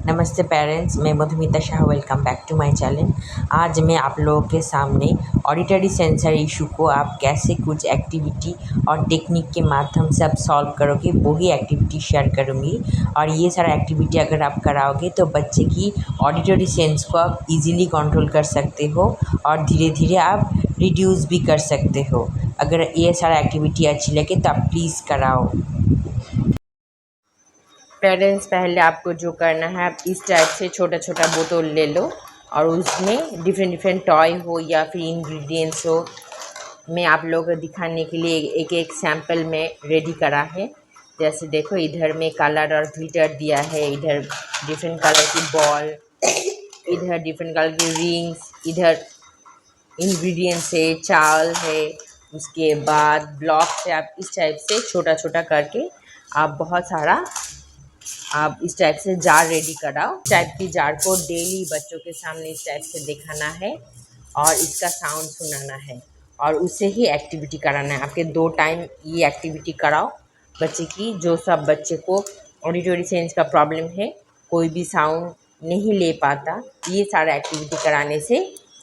नमस्ते पेरेंट्स, मैं Madhumita Shah. Welcome back to my channel. आज मैं आप लोगों के सामने ऑडिटरी सेंसर इशू को आप कैसे कुछ एक्टिविटी और टेक्निक के माध्यम से आप सॉल्व करोगे, वही एक्टिविटी शेयर करूँगी। और ये सारा एक्टिविटी अगर आप कराओगे तो बच्चे की ऑडिटरी सेंस को आप इजीली कंट्रोल कर सकते हो और धीरे धीरे आप रिड्यूस भी कर सकते हो। अगर ये सारा एक्टिविटी अच्छी लगे तो आप प्लीज़ कराओ। पेरेंट्स, पहले आपको जो करना है, आप इस टाइप से छोटा छोटा बोतल ले लो और उसमें डिफरेंट डिफरेंट टॉय हो या फिर इंग्रेडिएंट्स हो। मैं आप लोगों को दिखाने के लिए एक एक सैंपल में रेडी करा है। जैसे देखो, इधर में कलर और ग्लिटर दिया है, इधर डिफरेंट कलर की बॉल, इधर डिफरेंट कलर की रिंग्स, इधर इंग्रेडिएंट्स है, चावल है। उसके बाद ब्लॉक से आप इस टाइप से छोटा छोटा करके आप बहुत सारा आप इस टाइप से जार रेडी कराओ। इस टाइप की जार को डेली बच्चों के सामने इस टाइप से दिखाना है और इसका साउंड सुनाना है और उससे ही एक्टिविटी कराना है। आपके 2 टाइम ये एक्टिविटी कराओ बच्चे की। जो सब बच्चे को ऑडिटरी सेंस का प्रॉब्लम है, कोई भी साउंड नहीं ले पाता, ये सारा एक्टिविटी कराने से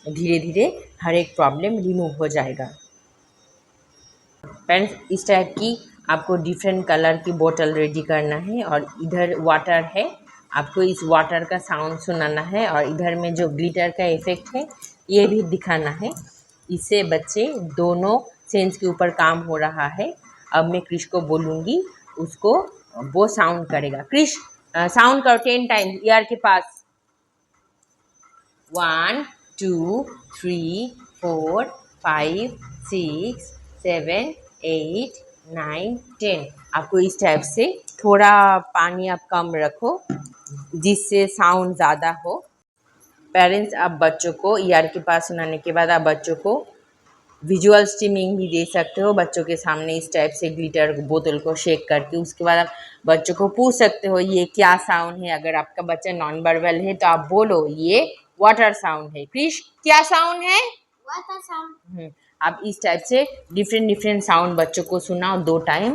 धीरे धीरे हर एक प्रॉब्लम रिमूव हो जाएगा। फ्रेंड्स, इस टाइप की आपको डिफरेंट कलर की बोतल रेडी करना है और इधर वाटर है, आपको इस वाटर का साउंड सुनाना है और इधर में जो ग्लिटर का इफ़ेक्ट है ये भी दिखाना है। इससे बच्चे दोनों सेंस के ऊपर काम हो रहा है। अब मैं क्रिश को बोलूँगी, उसको वो साउंड करेगा। क्रिश, साउंड करो 10 टाइम्स ईयर के पास। 1 2 3 4 5 6 7 8 9 10। आपको इस टाइप से थोड़ा पानी आप कम रखो जिससे साउंड ज़्यादा हो। पेरेंट्स, आप बच्चों को ईयर के पास सुनाने के बाद आप बच्चों को विजुअल स्टिमिंग भी दे सकते हो। बच्चों के सामने इस टाइप से ग्लिटर बोतल को शेक करके उसके बाद आप बच्चों को पूछ सकते हो ये क्या साउंड है। अगर आपका बच्चा नॉन वर्बल है तो आप बोलो ये वाटर साउंड है। क्रिश, क्या साउंड है? Water sound. आप इस टाइप से डिफरेंट डिफरेंट साउंड बच्चों को सुनाओ 2 टाइम।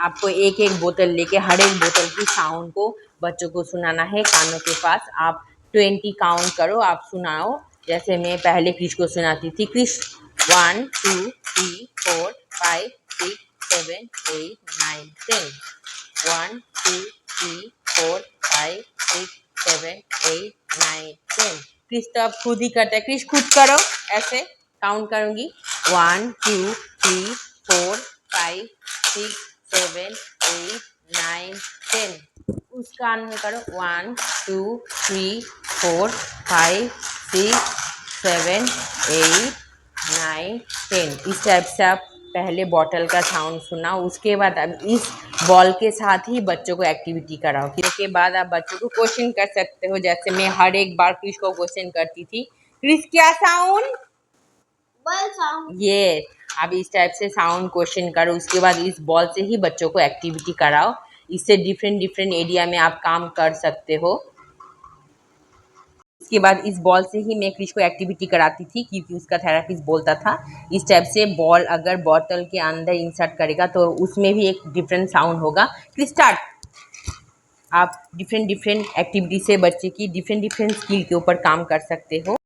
आपको एक एक बोतल लेके हर एक बोतल की साउंड को बच्चों को सुनाना है कानों के पास। आप 20 काउंट करो, आप सुनाओ। जैसे मैं पहले क्रिश को सुनाती थी। क्रिश, 1 2 3 4 5 6 7 8 9 10। 1 2 3 4 5 6 7 8 9 10। क्रिश तो अब खुद ही करता है। क्रिश, खुद करो, ऐसे काउंट करूँगी। 1 2 3 4 5 6 7 8 9 10। उस कान में करो। 1 2 3 4 5 6 7 8 9 10। इस टाइप से आप पहले बॉटल का साउंड सुनाओ। उसके बाद अब इस बॉल के साथ ही बच्चों को एक्टिविटी कराओ। उसके बाद आप बच्चों को क्वेश्चन कर सकते हो। जैसे मैं हर एक बार क्रिश को क्वेश्चन करती थी, क्रिश क्या साउंड? Ball sound. ये आप इस टाइप से साउंड क्वेश्चन करो। उसके बाद इस बॉल से ही बच्चों को एक्टिविटी कराओ। इससे डिफरेंट डिफरेंट एरिया में आप काम कर सकते हो। इसके बाद इस बॉल से ही मैं क्रिश को एक्टिविटी कराती थी क्योंकि उसका थेरेपिस्ट बोलता था इस टाइप से बॉल अगर बॉटल के अंदर इंसर्ट करेगा तो उसमें भी एक डिफरेंट साउंड होगा। क्रिश, स्टार्ट। आप डिफरेंट डिफरेंट एक्टिविटी से बच्चे की डिफरेंट डिफरेंट स्किल के ऊपर काम कर सकते हो।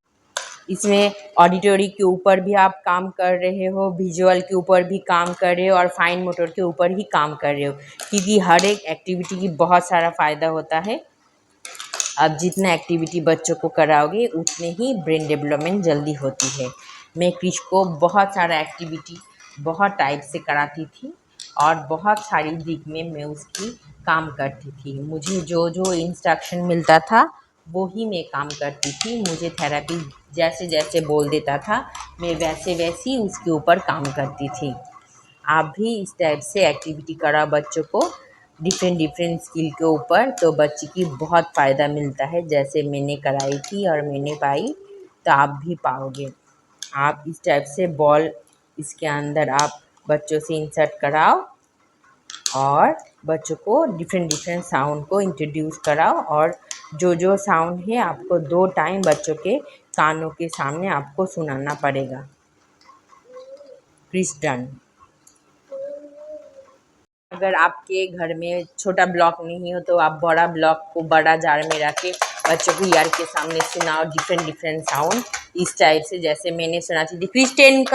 इसमें ऑडिटरी के ऊपर भी आप काम कर रहे हो, विजुअल के ऊपर भी काम कर रहे हो और फाइन मोटर के ऊपर ही काम कर रहे हो क्योंकि हर एक एक्टिविटी की बहुत सारा फ़ायदा होता है। आप जितना एक्टिविटी बच्चों को कराओगे उतने ही ब्रेन डेवलपमेंट जल्दी होती है। मैं क्रिश को बहुत सारा एक्टिविटी बहुत टाइप से कराती थी और बहुत सारी वीक में मैं उसकी काम करती थी। मुझे जो जो इंस्ट्रक्शन मिलता था वो ही मैं काम करती थी। मुझे थेरेपी जैसे जैसे बोल देता था मैं वैसे वैसी उसके ऊपर काम करती थी। आप भी इस टाइप से एक्टिविटी कराओ बच्चों को डिफरेंट डिफरेंट स्किल के ऊपर, तो बच्चे की बहुत फ़ायदा मिलता है। जैसे मैंने कराई थी और मैंने पाई तो आप भी पाओगे। आप इस टाइप से बॉल इसके अंदर आप बच्चों से इंसर्ट कराओ और बच्चों को डिफरेंट डिफरेंट साउंड को इंट्रोड्यूस कराओ और जो जो साउंड है आपको 2 टाइम बच्चों के कानों के सामने आपको सुनाना पड़ेगा। क्रिश, डन। अगर आपके घर में छोटा ब्लॉक नहीं हो तो आप बड़ा ब्लॉक को बड़ा जार में रख के बच्चों को ईयर के सामने सुनाओ डिफरेंट डिफरेंट साउंड इस टाइप से, जैसे मैंने सुना थी। क्रिश 10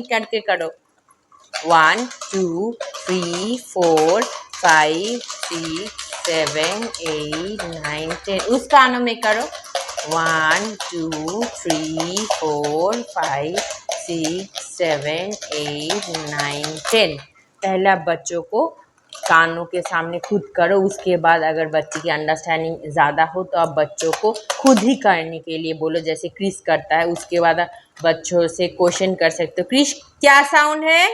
करके करो। 1 2 3 4 5 6 7 8 9 10 उस कानों में करो। 1 2 3 4 5 6 7 8 9 10 पहला बच्चों को कानों के सामने खुद करो। उसके बाद अगर बच्चे की अंडरस्टैंडिंग ज़्यादा हो तो आप बच्चों को खुद ही करने के लिए बोलो, जैसे क्रिश करता है। उसके बाद आप बच्चों से क्वेश्चन कर सकते हो, क्रिश क्या साउंड है?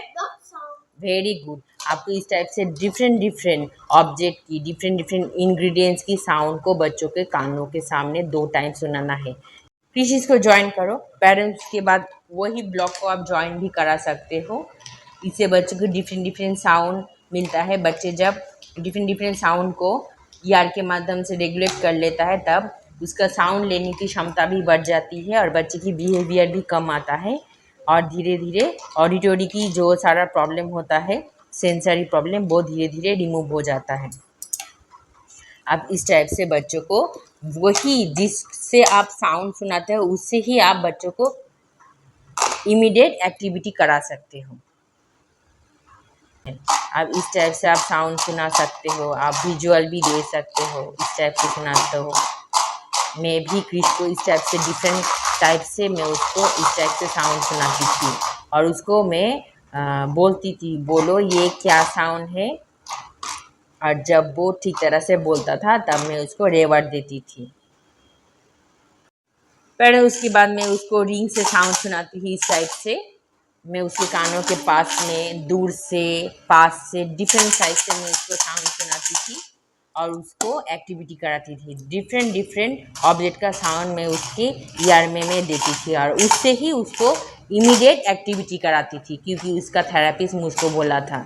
Very good. आपको इस टाइप से डिफरेंट डिफरेंट ऑब्जेक्ट की डिफरेंट डिफरेंट इंग्रेडिएंट्स की साउंड को बच्चों के कानों के सामने 2 टाइम सुनाना है। प्लीज इसको ज्वाइन करो। पेरेंट्स के बाद वही ब्लॉग को आप ज्वाइन भी करा सकते हो। इससे बच्चों को डिफरेंट डिफरेंट साउंड मिलता है। बच्चे जब डिफरेंट डिफरेंट साउंड को ईआर के माध्यम से रेगुलेट कर लेता है तब उसका साउंड लेने की क्षमता भी बढ़ जाती है और बच्चे की बिहेवियर भी कम आता है और धीरे धीरे ऑडिटोरी की जो सारा प्रॉब्लम होता है, सेंसरी प्रॉब्लम, वो धीरे धीरे रिमूव हो जाता है। आप इस टाइप से बच्चों को वही जिससे आप साउंड सुनाते हो उससे ही आप बच्चों को इमीडिएट एक्टिविटी करा सकते हो। आप इस टाइप से आप साउंड सुना सकते हो, आप विजुअल भी दे सकते हो, इस टाइप से सुनाते हो। मैं भी क्रिश को इस टाइप से डिफरेंट टाइप से मैं उसको इस टाइप से साउंड सुनाती थी और उसको मैं बोलती थी, बोलो ये क्या साउंड है, और जब वो ठीक तरह से बोलता था तब मैं उसको रिवॉर्ड देती थी। पर उसके बाद मैं उसको रिंग से साउंड सुनाती थी इस टाइप से। मैं उसके कानों के पास में दूर से पास से डिफरेंट साइज से मैं उसको साउंड सुनाती थी और उसको एक्टिविटी कराती थी। डिफरेंट डिफरेंट ऑब्जेक्ट का साउंड मैं उसके ईयर में मैं देती थी और उससे ही उसको इमीडिएट एक्टिविटी कराती थी, क्योंकि उसका थेरेपिस्ट मुझको बोला था।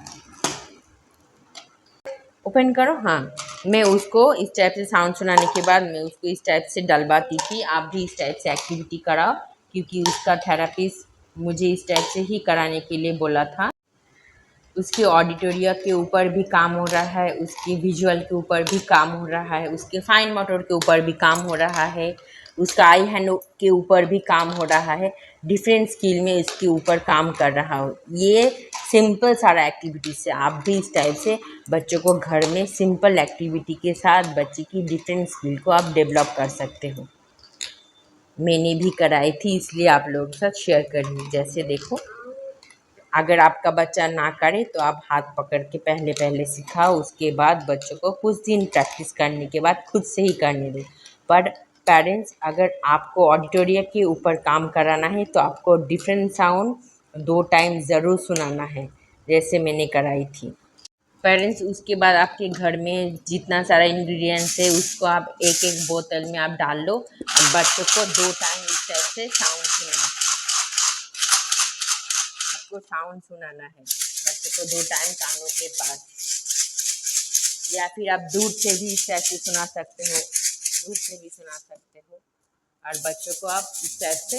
ओपन करो। हाँ, मैं उसको इस टाइप से साउंड सुनाने के बाद मैं उसको इस टाइप से डलवाती थी। आप भी इस टाइप से एक्टिविटी कराओ, क्योंकि उसका थेरेपिस्ट मुझे इस टाइप से ही कराने के लिए बोला था। उसके ऑडिटोरिया के ऊपर भी काम हो रहा है, उसके विजुअल के ऊपर भी काम हो रहा है, उसके फाइन मोटर के ऊपर भी काम हो रहा है, उसका आई हैंड के ऊपर भी काम हो रहा है। डिफरेंट स्किल में इसके ऊपर काम कर रहा हो। ये सिंपल सारा एक्टिविटी से आप भी इस टाइप से बच्चों को घर में सिंपल एक्टिविटी के साथ बच्चे की डिफरेंट स्किल को आप डेवलप कर सकते हो। मैंने भी कराई थी, इसलिए आप लोगों के साथ शेयर कर रही। जैसे देखो, अगर आपका बच्चा ना करे तो आप हाथ पकड़ के पहले पहले सिखाओ, उसके बाद बच्चों को कुछ दिन प्रैक्टिस करने के बाद खुद से ही करने दो। पर पेरेंट्स, अगर आपको ऑडिटोरिया के ऊपर काम कराना है तो आपको डिफरेंट साउंड 2 टाइम ज़रूर सुनाना है, जैसे मैंने कराई थी। पेरेंट्स, उसके बाद आपके घर में जितना सारा इंग्रेडिएंट्स है उसको आप एक एक बोतल में आप डाल लो और बच्चों को 2 टाइम इस टाइप से साउंड सुनाओ। आपको साउंड सुनाना है बच्चों को 2 टाइम कानों के पास, या फिर आप दूर से भी इस टाइप से सुना सकते हो, दूर से भी सुना सकते हो। और बच्चों को आप इस टाइप से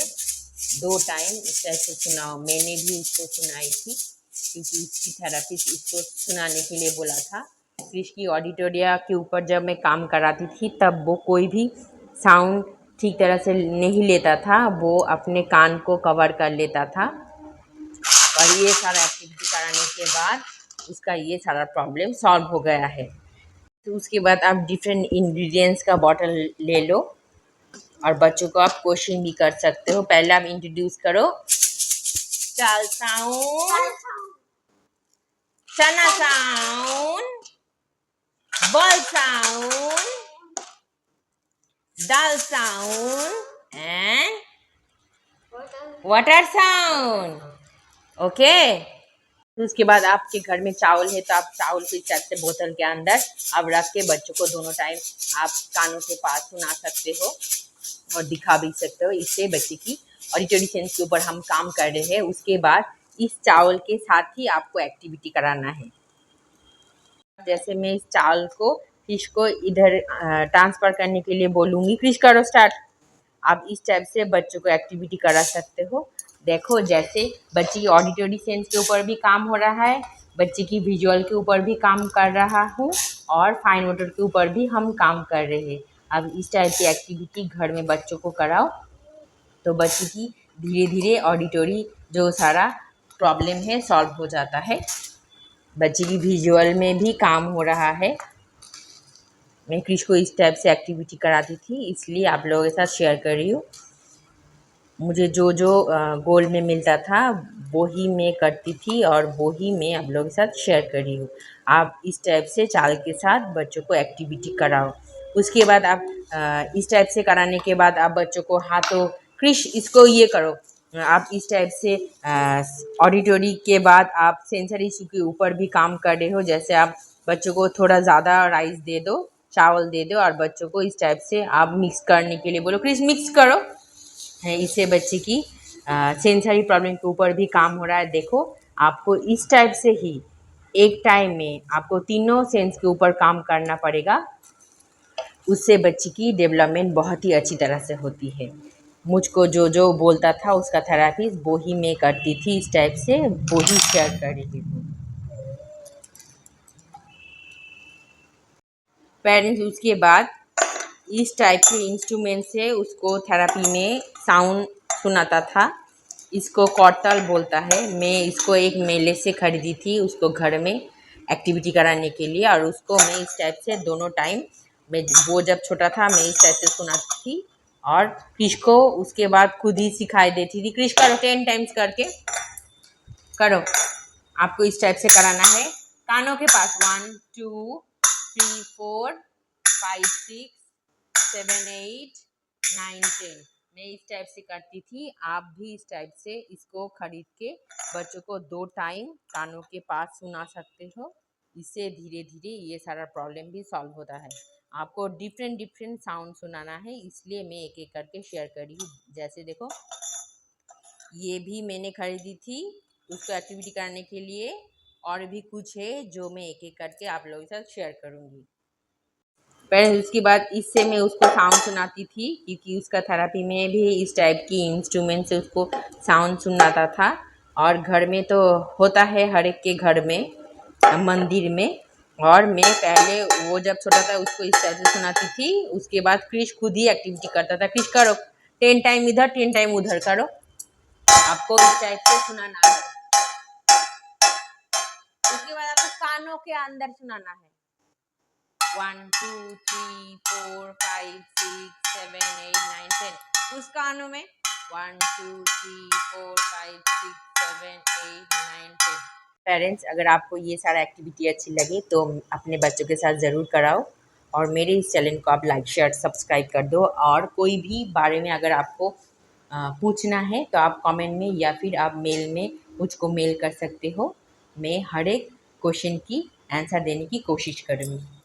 2 टाइम इस टाइप से सुनाओ। मैंने भी उसको सुनाई थी, क्योंकि उसकी थेरेपिस्ट उसको सुनाने के लिए बोला था। क्रिश की ऑडिटोरिया के ऊपर जब मैं काम कराती थी तब वो कोई भी साउंड ठीक तरह से नहीं लेता था, वो अपने कान को कवर कर लेता था। और ये सारा एक्टिविटी कराने के बाद उसका ये सारा प्रॉब्लम सॉल्व हो गया है। तो उसके बाद आप डिफरेंट इंग्रेडिएंट्स का बॉटल ले लो और बच्चों को आप क्वेश्चन भी कर सकते हो। पहले आप इंट्रोड्यूस करो। चाल साउंड, चना sound, ball sound, dal sound and water sound. Okay. तो उसके बाद आपके घर में चावल है तो आप चावल को इस टाइप से बोतल के अंदर अब रख के बच्चों को दोनों टाइम आप कानों के पास सुना सकते हो और दिखा भी सकते हो। इससे बच्चे की ऑडिटरी सेंस के ऊपर हम काम कर रहे हैं। उसके बाद इस चावल के साथ ही आपको एक्टिविटी कराना है। जैसे मैं इस चावल को फिश को इधर ट्रांसफ़र करने के लिए बोलूँगी, फिश करो स्टार्ट। आप इस टाइप से बच्चों को एक्टिविटी करा सकते हो। देखो, जैसे बच्ची की ऑडिटरी सेंस के ऊपर भी काम हो रहा है, बच्चे की विजुअल के ऊपर भी काम कर रहा हूँ और फाइन मोटर के ऊपर भी हम काम कर रहे हैं। अब इस टाइप की एक्टिविटी घर में बच्चों को कराओ तो बच्चे की धीरे धीरे ऑडिटरी जो सारा प्रॉब्लम है सॉल्व हो जाता है। बच्चे की विजुअल में भी काम हो रहा है। मैं क्रिश को इस टाइप से एक्टिविटी कराती थी, इसलिए आप लोगों के साथ शेयर कर रही हूँ। मुझे जो जो गोल में मिलता था वो ही मैं करती थी और वो ही मैं आप लोगों के साथ शेयर कर रही हूँ। आप इस टाइप से चाल के साथ बच्चों को एक्टिविटी कराओ। उसके बाद आप इस टाइप से कराने के बाद आप बच्चों को हाथों क्रिश इसको ये करो। आप इस टाइप से ऑडिटरी के बाद आप सेंसरी इशू के ऊपर भी काम कर रहे हो। जैसे आप बच्चों को थोड़ा ज़्यादा राइस दे दो, चावल दे दो और बच्चों को इस टाइप से आप मिक्स करने के लिए बोलो, क्रिश मिक्स करो है। इससे बच्चे की सेंसरी प्रॉब्लम के ऊपर भी काम हो रहा है। देखो आपको इस टाइप से ही एक टाइम में आपको तीनों सेंस के ऊपर काम करना पड़ेगा, उससे बच्चे की डेवलपमेंट बहुत ही अच्छी तरह से होती है। मुझको जो जो बोलता था उसका थेरेपी वो ही मैं करती थी, इस टाइप से वो ही शेयर कर रही हूँ। पेरेंट्स उसके बाद इस टाइप के इंस्ट्रूमेंट से उसको थेरेपी में साउंड सुनाता था। इसको कॉर्ताल बोलता है। मैं इसको एक मेले से ख़रीदी थी उसको घर में एक्टिविटी कराने के लिए, और उसको मैं इस टाइप से दोनों टाइम मैं वो जब छोटा था मैं इस टाइप से सुनाती थी और क्रिश को उसके बाद खुद ही सिखाई देती थी। क्रिश करो 10 टाइम्स करके करो। आपको इस टाइप से कराना है कानों के पास 1 2 3 4 5 6 7 8 9 10। मैं इस टाइप से करती थी। आप भी इस टाइप से इसको खरीद के बच्चों को 2 टाइम कानों के पास सुना सकते हो। इससे धीरे धीरे ये सारा प्रॉब्लम भी सॉल्व होता है। आपको डिफरेंट डिफरेंट साउंड सुनाना है, इसलिए मैं एक एक करके शेयर कर रही हूँ। जैसे देखो ये भी मैंने खरीदी थी उसको एक्टिविटी करने के लिए, और भी कुछ है जो मैं एक एक करके आप लोगों के साथ शेयर करूँगी। पहले उसके बाद इससे मैं उसको साउंड सुनाती थी, क्योंकि उसका थेरेपी में भी इस टाइप की इंस्ट्रूमेंट से उसको साउंड सुनाता था। और घर में तो होता है हर एक के घर में, मंदिर में। और मैं पहले वो जब छोटा था उसको इस टाइप से सुनाती थी। उसके बाद क्रिश खुद ही एक्टिविटी करता था। क्रिश करो 10 टाइम इधर 10 टाइम उधर करो। आपको इस टाइप से सुनाना है। उसके बाद आपको कानों के अंदर सुनाना है 1 2 3 4 5 6 7 8 9 10। उस कानों में 1 2 3 4 5 6 7 8 9 10। पेरेंट्स अगर आपको ये सारा एक्टिविटी अच्छी लगे तो अपने बच्चों के साथ ज़रूर कराओ, और मेरे इस चैनल को आप लाइक शेयर सब्सक्राइब कर दो। और कोई भी बारे में अगर आपको पूछना है तो आप कमेंट में या फिर आप मेल में मुझको मेल कर सकते हो। मैं हर एक क्वेश्चन की आंसर देने की कोशिश करूँगी।